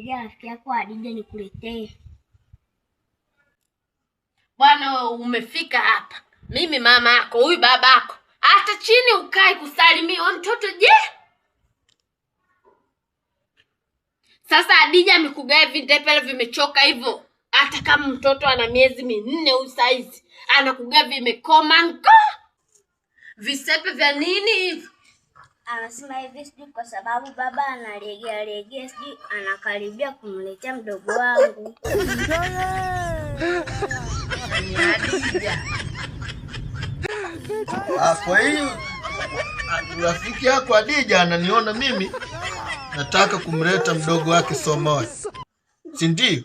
kumpigia rafiki yako Adija nikuletee. Bwana umefika hapa. Mimi mama yako, huyu babako. Hata chini ukai kusalimia mtoto je? Sasa Adija amekugaia vindepele vimechoka hivyo. Hata kama mtoto ana miezi 4 huyu saizi, anakugaia vimekoma ngo. Visepe vya nini hivi? Anasema hivi sijui kwa sababu baba analegea sijui anakaribia kumletea mdogo wangu. Adija. Kwa hiyo rafiki yako Adija ananiona mimi nataka kumleta mdogo wake Somoe. Si ndio?